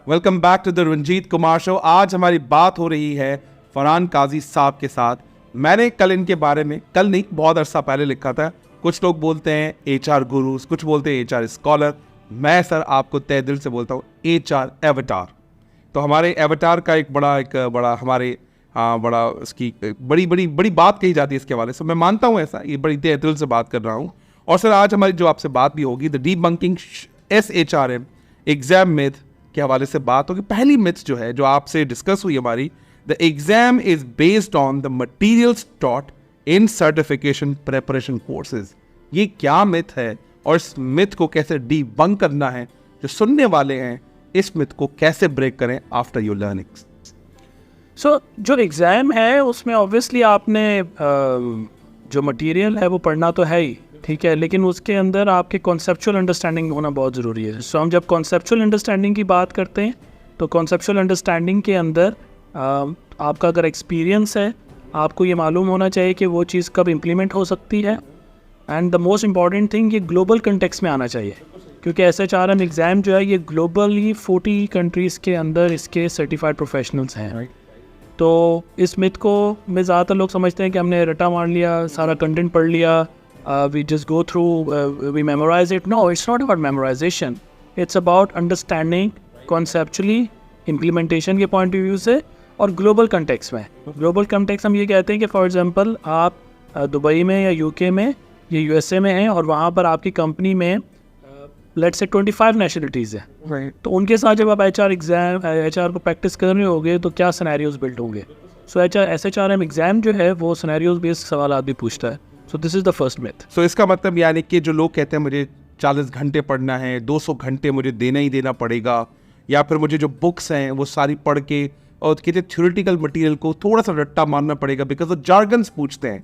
Welcome back to the Ranjit Kumar show. आज हमारी बात हो रही है फरहान काजी साहब के साथ। मैंने कल इनके बारे में, कल नहीं बहुत अरसा पहले लिखा था। कुछ लोग बोलते हैं एचआर गुरुज, कुछ बोलते हैं एचआर स्कॉलर। मैं सर आपको तहे दिल से बोलता हूँ एचआर एवटार। तो हमारे एवटार का एक बड़ा हमारे बड़ा उसकी बड़ी बात कही जाती है इसके हवाले से। मैं मानता हूँ ऐसा, ये बड़ी तहे दिल से बात कर रहा हूँ। और सर आज हमारी जो आपसे बात भी होगी the debunking SHRM exam myth के हवाले से बात होगी। पहली मिथ जो है जो आपसे डिस्कस हुई हमारी, the exam is based on the materials taught in certification preparation courses. ये क्या मिथ है और इस मिथ को कैसे डीबंक करना है, जो सुनने वाले हैं इस मिथ को कैसे ब्रेक करें आफ्टर योर लर्निंग्स। सो जो एग्ज़ाम है उसमें ऑब्वियसली आपने जो मटेरियल है वो पढ़ना तो है ही, ठीक है, लेकिन उसके अंदर आपके कॉन्सेप्चुअल अंडरस्टैंडिंग होना बहुत ज़रूरी है। सो हम जब कॉन्सेप्चुअल अंडरस्टैंडिंग की बात करते हैं तो कॉन्सेप्चुअल अंडरस्टैंडिंग के अंदर आपका अगर एक्सपीरियंस है, आपको ये मालूम होना चाहिए कि वो चीज़ कब इम्प्लीमेंट हो सकती है। And the most important thing, ये ग्लोबल कंटेक्स्ट में आना चाहिए, क्योंकि SHRM एग्ज़ाम जो है ये ग्लोबली 40 कंट्रीज़ के अंदर इसके सर्टिफाइड प्रोफेशनल्स हैं। तो इस मिथ को में ज़्यादातर लोग समझते हैं कि हमने रटा मार लिया, सारा कंटेंट पढ़ लिया, we just go through, we memorize it. No, it's not about memorization. It's about understanding conceptually, implementation के point of view से, और global context में। global context हम ये कहते हैं कि for example आप दुबई में या UK में या USA में हैं और वहाँ पर आपकी कंपनी में let's say 25 नेशनलिटीज़ है। तो उनके साथ जब आप HR को प्रैक्टिस कर रहे होगे तो क्या सिनेरियोज बिल्ड होंगे। सो SHRM एग्ज़ाम जो है वो सिनेरियोज बेस्ड सवाल भी पूछता है। So this is the first myth. So इसका मतलब यानी कि जो लोग कहते हैं मुझे 40 घंटे पढ़ना है, 200 घंटे मुझे देना ही देना पड़ेगा, या फिर मुझे जो बुक्स हैं वो सारी पढ़ के और कहते हैं थ्योरेटिकल मटेरियल को थोड़ा सा रट्टा मारना पड़ेगा बिकॉज वो जार्गन्स पूछते हैं।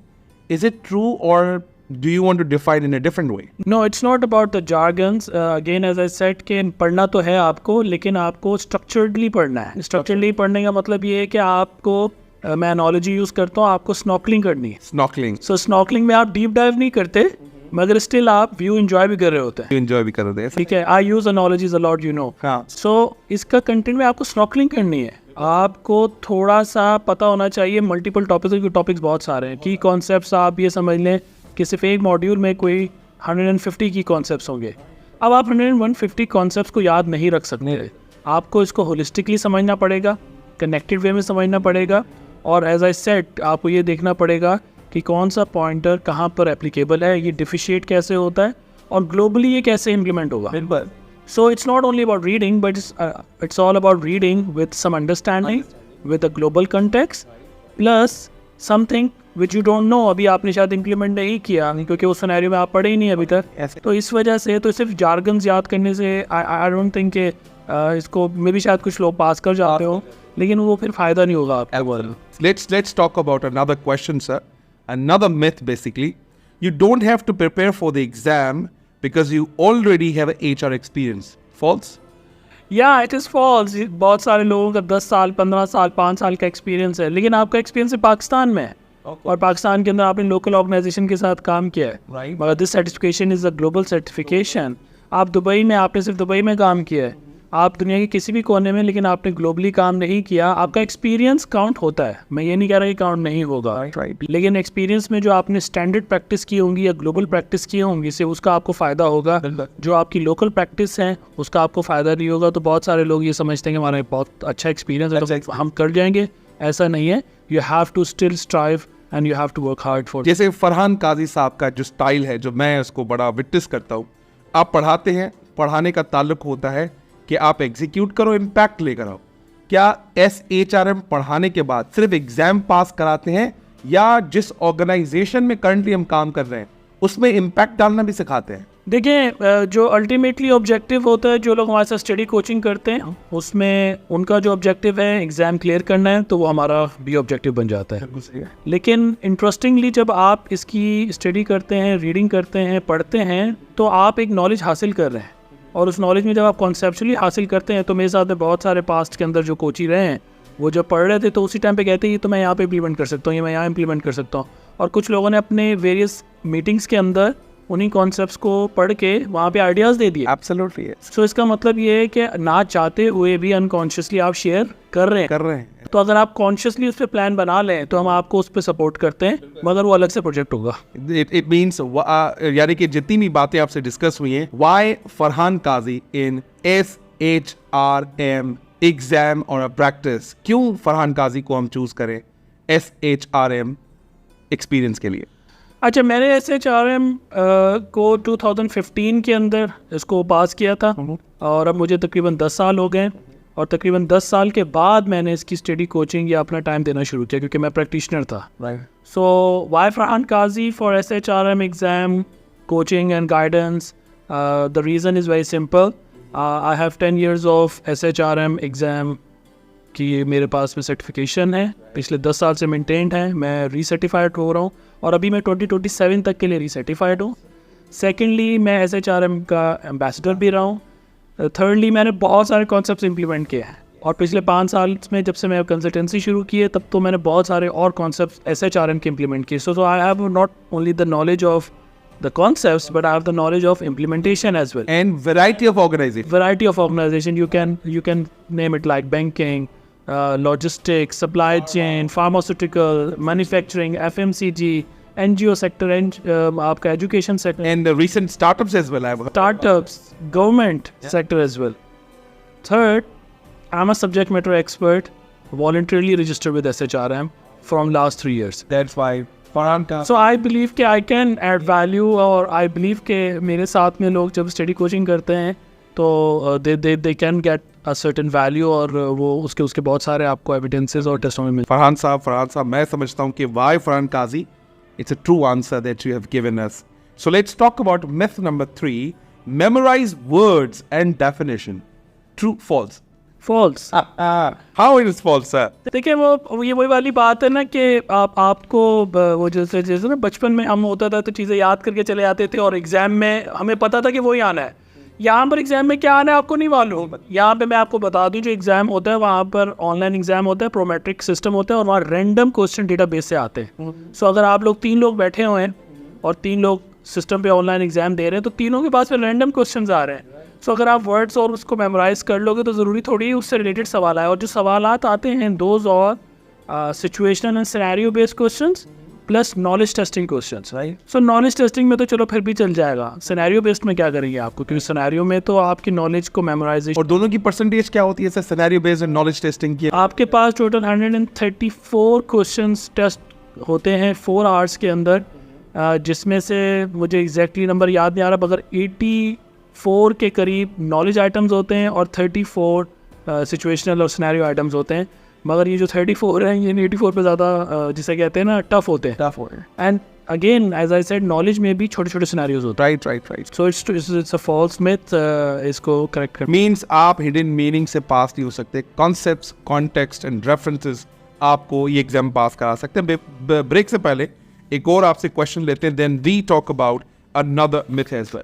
इज इट ट्रू और do you want to define in a different way? No, it's not about the jargons. Again, as I said कि पढ़ना तो है आपको, लेकिन आपको स्ट्रक्चर्डली पढ़ना है। स्ट्रक्चर्डली पढ़ने का मतलब ये है कि आपको मैं एनालॉजी यूज़ करता हूँ, आपको स्नॉर्कलिंग करनी है। स्नॉर्कलिंग। सो स्नॉर्कलिंग में आप डीप डाइव नहीं करते, मगर स्टिल आप व्यू एंजॉय भी कर रहे होते हैं। एंजॉय भी कर रहे हैं, ठीक है। I use analogies a lot, you know. So इसका कंटेंट में आपको स्नॉर्कलिंग करनी है। आपको थोड़ा सा पता होना चाहिए मल्टीपल टॉपिक्स बहुत सारे हैं। की कॉन्सेप्ट्स आप ये समझ लें कि सिर्फ एक मॉड्यूल में कोई 150 की कॉन्सेप्ट्स होंगे। अब आप 150 कॉन्सेप्ट्स को याद नहीं रख सकते, आपको इसको होलिस्टिकली समझना पड़ेगा, कनेक्टेड वे में समझना पड़ेगा, और एज आई सेड आपको ये देखना पड़ेगा कि कौन सा पॉइंटर कहाँ पर एप्लीकेबल है, ये डिफिशिएट कैसे होता है और ग्लोबली ये कैसे इम्प्लीमेंट होगा। So it's not only about reading, but it's all about reading with some understanding with a global context plus something which you don't know. अभी आपने शायद इम्प्लीमेंट नहीं किया क्योंकि उस सिनेरियो में आप पढ़े ही नहीं अभी तक। तो इस वजह से तो सिर्फ जार्गन्स याद करने से आई डोंट थिंक कि इसको मे भी शायद कुछ लोग पास कर जाते हो, लेकिन वो फिर फायदा नहीं होगा आपको। Let's talk about another question, sir. Another myth, basically. You don't have to prepare for the exam because you already have a HR experience. False? Yeah, it is false. बहुत सारे लोगों का 10 साल, 15 साल, 5 साल का एक्सपीरियंस है, लेकिन आपका एक्सपीरियंस पाकिस्तान में है। और पाकिस्तान के अंदर आपने लोकल ऑर्गेनाइजेशन के साथ काम किया है, मगर this certification is a global certification. आप दुबई में, आपने सिर्फ दुबई में काम किया है, आप दुनिया के किसी भी कोने में, लेकिन आपने ग्लोबली काम नहीं किया। आपका एक्सपीरियंस काउंट होता है, मैं ये नहीं कह रहा कि काउंट नहीं होगा, लेकिन एक्सपीरियंस में जो आपने स्टैंडर्ड प्रैक्टिस की होंगी या ग्लोबल प्रैक्टिस की होंगी से उसका आपको फ़ायदा होगा। जो आपकी लोकल प्रैक्टिस है उसका आपको फ़ायदा नहीं होगा। तो बहुत सारे लोग ये समझते हैं कि हमारा बहुत अच्छा एक्सपीरियंस है तो हम कर जाएंगे, ऐसा नहीं है। You have to still strive and you have to work hard for. जैसे फरहान काजी साहब का जो स्टाइल है, जो मैं उसको बड़ा विटनेस करता हूँ, आप पढ़ाते हैं, पढ़ाने का ताल्लुक होता है कि आप एग्जीक्यूट करो, इम्पैक्ट लेकर आओ। क्या SHRM पढ़ाने के बाद सिर्फ एग्जाम पास कराते हैं या जिस ऑर्गेनाइजेशन में करंटली हम काम कर रहे हैं उसमें इम्पैक्ट डालना भी सिखाते हैं? देखिए, जो अल्टीमेटली ऑब्जेक्टिव होता है, जो लोग हमारे साथ स्टडी कोचिंग करते हैं उसमें उनका जो ऑब्जेक्टिव है एग्ज़ाम क्लियर करना है, तो वो हमारा भी ऑब्जेक्टिव बन जाता है। लेकिन इंटरेस्टिंगली जब आप इसकी स्टडी करते हैं, रीडिंग करते हैं, पढ़ते हैं, तो आप एक नॉलेज हासिल कर रहे हैं, और उस नॉलेज में जब आप कॉन्सेप्चुअली हासिल करते हैं, तो मेरे साथ बहुत सारे पास्ट के अंदर जो कोची रहे हैं वो जब पढ़ रहे थे तो उसी टाइम पे कहते हैं ये तो मैं यहाँ पे इम्प्लीमेंट कर सकता हूँ, ये मैं यहाँ इम्प्लीमेंट कर सकता हूँ। और कुछ लोगों ने अपने वेरियस मीटिंग्स के अंदर उन्हीं कॉन्सेप्ट्स को पढ़ के वहाँ पे आइडियाज़ दे दिए। एब्सोल्युटली यस, सो इसका मतलब ये है कि ना चाहते हुए भी अनकॉन्शियसली आप शेयर कर रहे हैं। तो अगर आप कॉन्शियसली उस पर प्लान बना लें तो हम आपको उस पर सपोर्ट करते हैं, मगर वो अलग से प्रोजेक्ट होगा। इट मीन्स यानी कि जितनी भी बातें आपसे डिस्कस हुई हैं, why Farhan Qazi in SHRM exam और प्रैक्टिस, क्यों फरहान काजी को हम चूज करें SHRM एक्सपीरियंस के लिए? अच्छा, मैंने SHRM को 2015 के अंदर इसको पास किया था और अब मुझे तकरीबन 10 साल हो गए, और तकरीबन 10 साल के बाद मैंने इसकी स्टडी कोचिंग या अपना टाइम देना शुरू किया क्योंकि मैं प्रैक्टिशनर था। So why Farhan Kazi for SHRM exam coaching and guidance? The reason is very simple. I have 10 years of SHRM exam कि मेरे पास में सर्टिफिकेशन है, पिछले 10 साल से मेंटेन्ड है, मैं रीसर्टिफाइड हो रहा हूँ और अभी मैं 2027 तक के लिए रीसर्टिफाइड हूँ। सेकेंडली, मैं SHRM का एम्बेसडर भी रहा हूँ। थर्डली, मैंने बहुत सारे कॉन्सेप्ट्स इम्प्लीमेंट किए हैं और पिछले 5 साल में जब से मैं कंसल्टेंसी शुरू की है तब तो मैंने बहुत सारे और कॉन्सेप्ट्स SHRM के इम्प्लीमेंट किए। So I have not only the knowledge of the concepts, but I have the knowledge of implementation as well. And variety of organization. Variety of organization. You can name it like banking, logistics, supply chain, pharmaceutical, manufacturing, FMCG, NGO sector, and आपका education sector. And the recent startups as well. I've heard. Startups, government sector as well. Third, I'm a subject matter expert, voluntarily registered with SHRM from last 3 years. That's why Farhan का। So I believe कि I can add value, और I believe कि मेरे साथ में लोग जब study coaching करते हैं तो they can get a certain value, और वो उसके बहुत सारे आपको एविडेंसेस और टेस्टिमोनी मिल। फरहान साहब मैं समझता हूँ कि why Farhan Qazi, it's a true answer that you have given us. So let's talk about myth number 3, memorize words and definition. True, false? False. How it is false, sir? देखिए, वो ये वही वाली बात है ना कि आपको वो जैसे ना बचपन में हम होता था तो चीज़ें याद करके चले आते थे और एग्ज़ाम में हमें पता था कि वही आना है। यहाँ पर एग्ज़ाम में क्या आना है आपको नहीं मालूम। यहाँ पे मैं आपको बता दूँ, जो एग्ज़ाम होता है वहाँ पर ऑनलाइन एग्ज़ाम होता है, प्रोमेट्रिक सिस्टम होता है और वहाँ रैंडम क्वेश्चन डेटाबेस से आते हैं। सो अगर आप लोग 3 लोग बैठे हुए हैं और 3 लोग सिस्टम पे ऑनलाइन एग्ज़ाम दे रहे हैं तो तीनों के पास में रैंडम क्वेश्चन आ रहे हैं। सो अगर आप वर्ड्स और उसको मेमोराइज कर लोगे तो ज़रूरी थोड़ी उससे रिलेटेड सवाल आए, और जो सवालात आते हैं दोज और situational and scenario based questions plus knowledge testing questions, right. So knowledge testing में तो चलो फिर भी चल जाएगा, सिनेरियो बेस्ड में क्या करेंगे आपको, क्योंकि सिनेरियो में तो आपकी नॉलेज को मेमोराइजेशन। और दोनों की परसेंटेज क्या होती है sir, scenario based and knowledge testing की? आपके पास टोटल 134 क्वेश्चंस टेस्ट होते हैं 4 आवर्स के अंदर, जिसमें से मुझे एग्जैक्टली नंबर याद नहीं आ रहा, मगर 84 के करीब नॉलेज आइटम्स होते हैं और 34 सिचुएशनल और सिनेरियो आइटम्स होते हैं। मगर ये जो 34 हैं ये 84 पे ज़्यादा जिसे कहते हैं ना टफ होते हैं। And again as I said, knowledge में भी छोटे छोटे सिनेरियोज होते हैं। Right. So it's a false myth, इसको करेक्ट कर। मीन्स आप हिडन मीनिंग से पास नहीं हो सकते, कॉन्सेप्ट्स, कॉन्टेक्स्ट एंड रेफरेंसेस आपको ये एग्जाम पास करा सकते हैं। ब्रेक से पहले एक और आपसे क्वेश्चन लेते हैं, then we talk about another myth as well.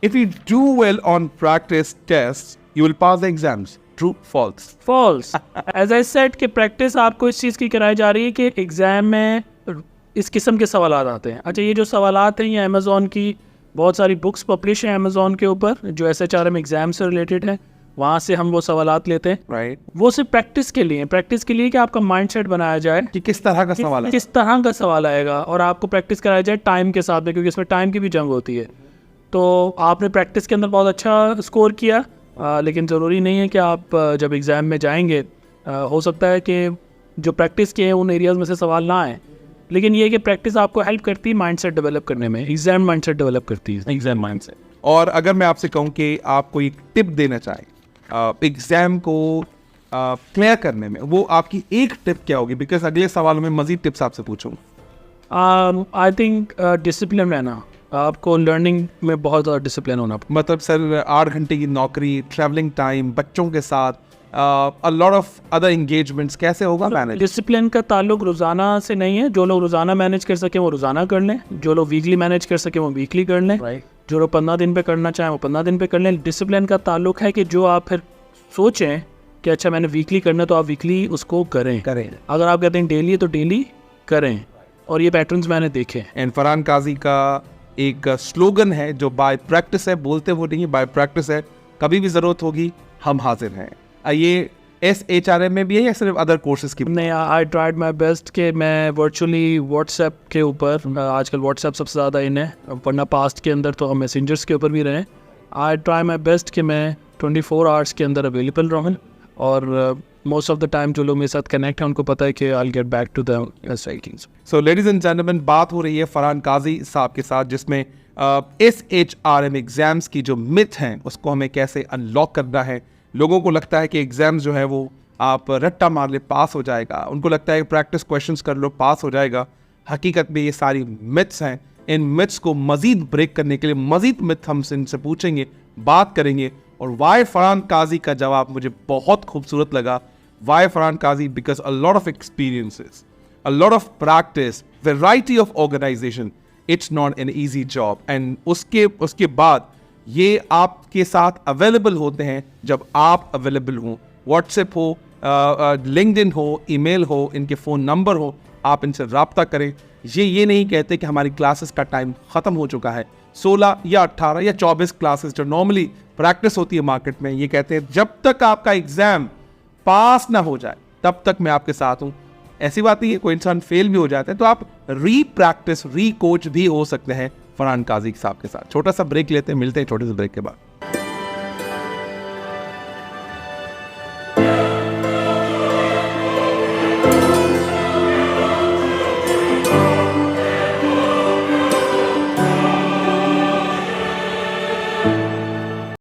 If you do well on practice tests, you will pass the exams. True, false? False. As I said कि प्रैक्टिस आपको इस चीज़ की कराई जा रही है कि एग्ज़ाम में इस किस्म के सवालात आते हैं। अच्छा, ये जो सवालात हैं ये अमेज़ॉन की बहुत सारी बुक्स पब्लिश हैं अमेज़ॉन के ऊपर जो SHRM एग्ज़ाम से रिलेटेड है, वहाँ से हम वो सवालात लेते हैं। राइट। वो सिर्फ प्रैक्टिस के लिए कि आपका माइंड सेट बनाया जाए कि किस तरह का सवाल है, किस तरह का सवाल आएगा, और आपको प्रैक्टिस कराया जाए टाइम के साथ में, क्योंकि इसमें टाइम की भी जंग होती है। तो आपने प्रैक्टिस के अंदर बहुत अच्छा स्कोर किया, लेकिन ज़रूरी नहीं है कि आप जब एग्ज़ाम में जाएंगे हो सकता है कि जो प्रैक्टिस किए हैं उन एरियाज़ में से सवाल ना आए, लेकिन ये है कि प्रैक्टिस आपको हेल्प करती है माइंडसेट डेवलप करने में, एग्ज़ाम माइंडसेट डेवलप करती है, एग्ज़ाम माइंडसेट। और अगर मैं आपसे कहूँ कि आपको एक टिप देना चाहें एग्ज़ाम को क्लियर करने में, वो आपकी एक टिप क्या होगी? बिकॉज अगले सवालों में मज़ीद टिप्स आपसे पूछूँगा। आई थिंक डिसिप्लिन रहना, आपको लर्निंग में बहुत ज़्यादा डिसिप्लिन होना। मतलब सर 8 घंटे की नौकरी, ट्रैवलिंग टाइम, बच्चों के साथ a lot of other engagements, कैसे होगा मैनेज? डिसिप्लिन का ताल्लुक रोज़ाना से नहीं है। जो लोग रोज़ाना मैनेज कर सकें वो रोज़ाना कर लें, जो लोग वीकली मैनेज कर सकें वो वीकली कर लें, जो लोग 15 दिन पे करना चाहें वो 15 दिन पे कर लें। डिसिप्लिन का ताल्लुक है कि जो आप फिर सोचें कि अच्छा मैंने वीकली करना तो आप वीकली उसको करें। अगर आप कहते हैं डेली है तो डेली करें, और ये पैटर्न्स मैंने देखे। एंड फरहान काजी का एक स्लोगन है जो बाय प्रैक्टिस है, बोलते वो नहीं, बाय प्रैक्टिस है। कभी भी ज़रूरत होगी हम हाजिर हैं। ये SHRM में भी है या सिर्फ अदर कोर्सेज की? नहीं, आई ट्राइड माई बेस्ट कि मैं वर्चुअली व्हाट्सएप के ऊपर, आजकल व्हाट्सएप सबसे ज़्यादा इन है, वरना पास्ट के अंदर तो हम मैसेंजर्स के ऊपर भी रहें। आई ट्राई माई बेस्ट कि मैं 24 आवर्स के अंदर अवेलेबल रहूँ, और मोस्ट ऑफ द टाइम जो लोग मेरे साथ कनेक्ट हैं उनको पता है कि I will get back to the things. So ladies and gentleman, बात हो रही है फरहान काजी साहब के साथ, जिसमें SHRM एग्जाम्स की जो मिथ हैं उसको हमें कैसे अनलॉक करना है। लोगों को लगता है कि एग्जाम्स जो है वो आप रट्टा मार ले पास हो जाएगा, उनको लगता है कि प्रैक्टिस क्वेश्चंस कर लो पास हो जाएगा। हकीकत में ये सारी मिथ्स हैं। इन मिथ्स को मजीद ब्रेक करने के लिए मजीद मिथ हम इनसे पूछेंगे, बात करेंगे। और वाई फरहान काजी का जवाब मुझे बहुत खूबसूरत लगा। Why Farhan Kazi? Because a lot of experiences, a lot of practice, variety of organization. It's not an easy job. And उसके बाद ये आपके साथ अवेलेबल होते हैं जब आप अवेलेबल हो। व्हाट्सएप हो, लिंक्डइन हो, ईमेल हो, इनके फ़ोन नंबर हो, आप इनसे रब्ता करें। ये नहीं कहते कि हमारी क्लासेस का टाइम ख़त्म हो चुका है। 16 या 18 या 24 क्लासेस जो नॉर्मली प्रैक्टिस होती है मार्केट में, ये कहते हैं जब तक आपका एग्ज़ाम पास ना हो जाए तब तक मैं आपके साथ हूँ। ऐसी बात नहीं है, कोई इंसान फेल भी हो जाता है तो आप री प्रैक्टिस, री कोच भी हो सकते हैं फरहान काजी साहब के साथ। छोटा सा ब्रेक लेते हैं, मिलते हैं छोटे से ब्रेक के बाद।